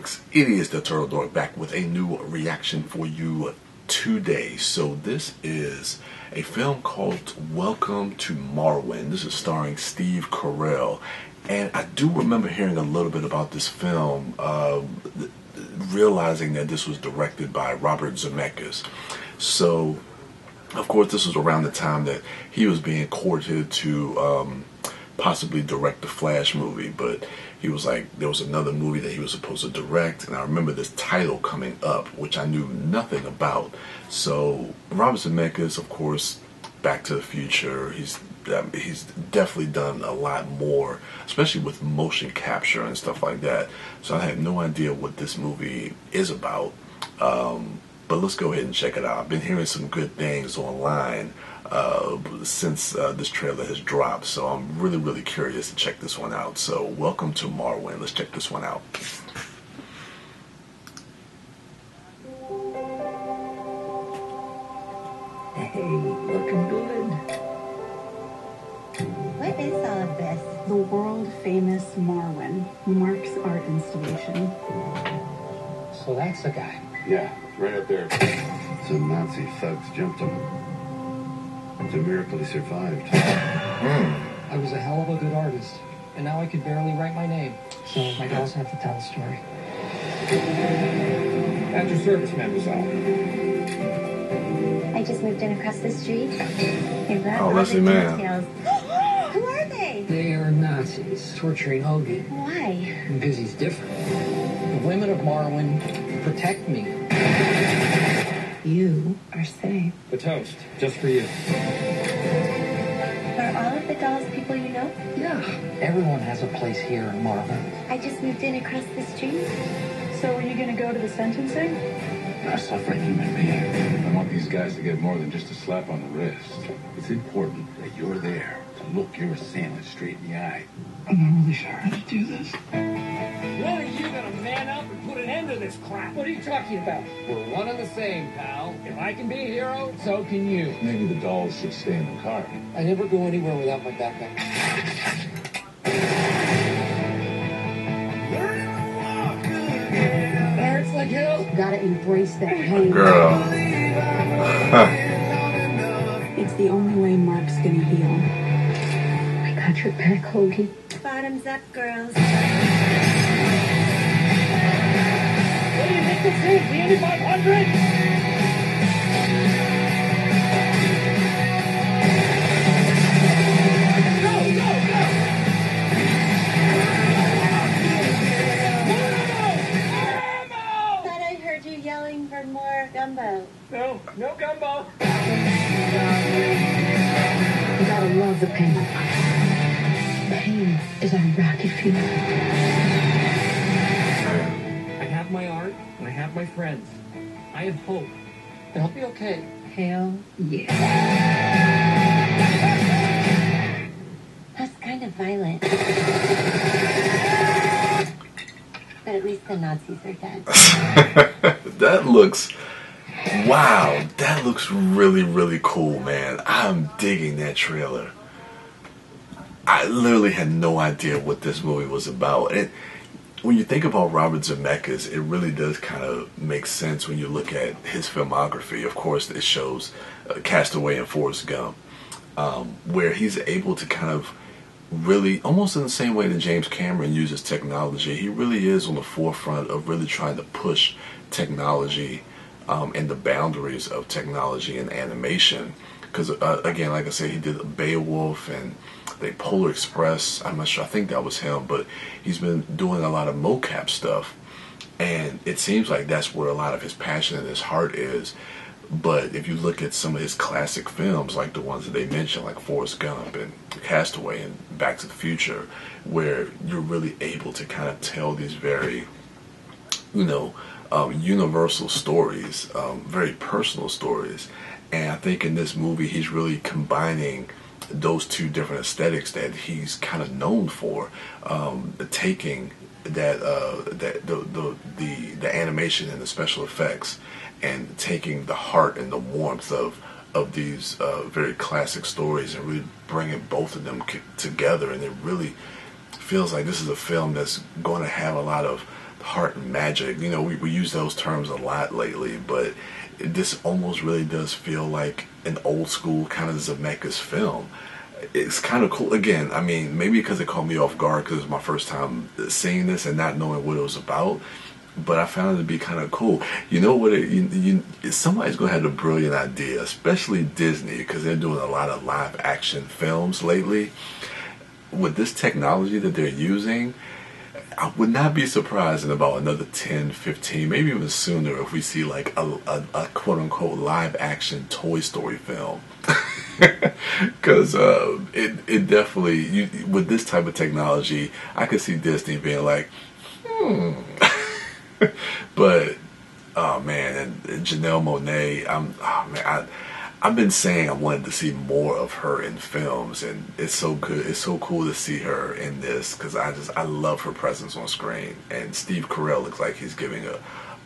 folks, it is the Turtle Dork back with a new reaction for you today. So this is a film called Welcome to Marwen. This is starring Steve Carell, and I do remember hearing a little bit about this film, realizing that this was directed by Robert Zemeckis. So of course this was around the time that he was being courted to possibly direct the Flash movie, but he was like, there was another movie that he was supposed to direct, and I remember this title coming up, which I knew nothing about. So Robert Zemeckis, of course, Back to the Future, he's definitely done a lot more, especially with motion capture and stuff like that. So I have no idea what this movie is about, but let's go ahead and check it out. I've been hearing some good things online since this trailer has dropped, so I'm really curious to check this one out. So Welcome to Marwen. Let's check this one out. Hey, looking good. What is all of this? The world-famous Marwen, Mark's art installation. So that's the guy. Yeah, right up there. Some Nazi thugs jumped him. It's a miracle he survived. I was a hell of a good artist, and now I can barely write my name. So my dolls have to tell the story. At your service, mademoiselle. I just moved in across the street. Oh, Leslie Mann. Who are they? They are Nazis torturing Hoagie. Why? Because he's different. The women of Marwen protect me. You are safe. The toast, just for you. Are all of the dolls people you know? Yeah, everyone has a place here in Marwen. I just moved in across the street. So are you gonna go to the sentencing? You're a suffering human being. I want these guys to get more than just a slap on the wrist. It's important that you're there to look your assailant straight in the eye. I'm not really sure how to do this. When are you gonna man up and put an end to this crap? What are you talking about? We're one and the same, pal. If I can be a hero, so can you. Maybe the dolls should stay in the car. I never go anywhere without my backpack. Hurts like hell. Gotta embrace that pain. Girl. It's the only way Mark's gonna heal. I got your back, Hoagie. Bottoms up, girls. What do you think this is? The Indy 500? Go! Thought I heard you yelling for more gumbo. No gumbo. You gotta love the pain. Pain is our rocket fuel. I have my art, and I have my friends. I have hope. And I'll be okay. Hell yeah. That's kind of violent. But at least the Nazis are dead. That looks, wow, that looks really cool, man. I'm digging that trailer. I literally had no idea what this movie was about. And when you think about Robert Zemeckis, it really does kind of make sense when you look at his filmography. Of course, it shows Castaway and Forrest Gump, where he's able to kind of really, almost in the same way that James Cameron uses technology, he really is on the forefront of really trying to push technology and the boundaries of technology and animation. Because again, like I said, he did Beowulf and the Polar Express. I'm not sure, I think that was him, but he's been doing a lot of mocap stuff, and it seems like that's where a lot of his passion and his heart is. But if you look at some of his classic films, like the ones that they mentioned, like Forrest Gump and Castaway and Back to the Future, where you're really able to kind of tell these very, universal stories, very personal stories. And I think in this movie, he's really combining those two different aesthetics that he's kind of known for, taking that the animation and the special effects, and taking the heart and the warmth of these very classic stories, and really bringing both of them together. And it really feels like this is a film that's going to have a lot of heart magic. You know, we use those terms a lot lately, but this almost really does feel like an old school kind of Zemeckis film. It's kind of cool. Again, I mean, maybe because it caught me off guard because it was my first time seeing this and not knowing what it was about. But I found it to be kind of cool. You know what? Somebody's going to have a brilliant idea, especially Disney, because they're doing a lot of live action films lately. With this technology that they're using, I would not be surprised in about another 10, 15, maybe even sooner if we see like a quote-unquote live-action Toy Story film. Because it definitely, with this type of technology, I could see Disney being like, But, oh man, and Janelle Monáe, I've been saying I wanted to see more of her in films, and it's so good. It's so cool to see her in this because I love her presence on screen. And Steve Carell looks like he's giving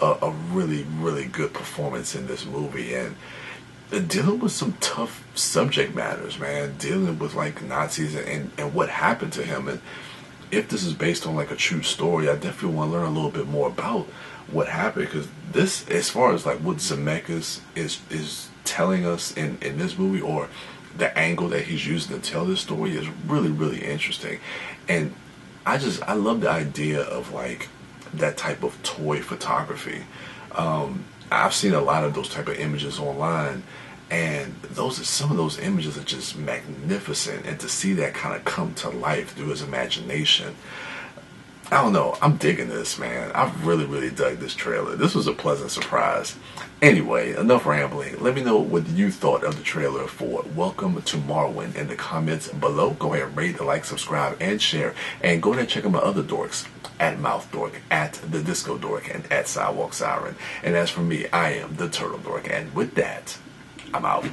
a really, really good performance in this movie, and dealing with some tough subject matters, man. Dealing with like Nazis and what happened to him, and if this is based on like a true story, I definitely want to learn a little bit more about what happened, because this, as far as like what Zemeckis is telling us in this movie, or the angle that he's using to tell this story, is really, really interesting. And I love the idea of like that type of toy photography. I've seen a lot of those type of images online, and some of those images are just magnificent, and to see that kind of come to life through his imagination, I don't know, I'm digging this, man. I've really, really dug this trailer. This was a pleasant surprise. Anyway, enough rambling. Let me know what you thought of the trailer for Welcome to Marwen in the comments below. Go ahead, rate, like, subscribe, and share. And go ahead and check out my other dorks, at MouthDork, at TheDiscoDork, and at Sidewalk Siren. And as for me, I am the TurtleDork. And with that, I'm out.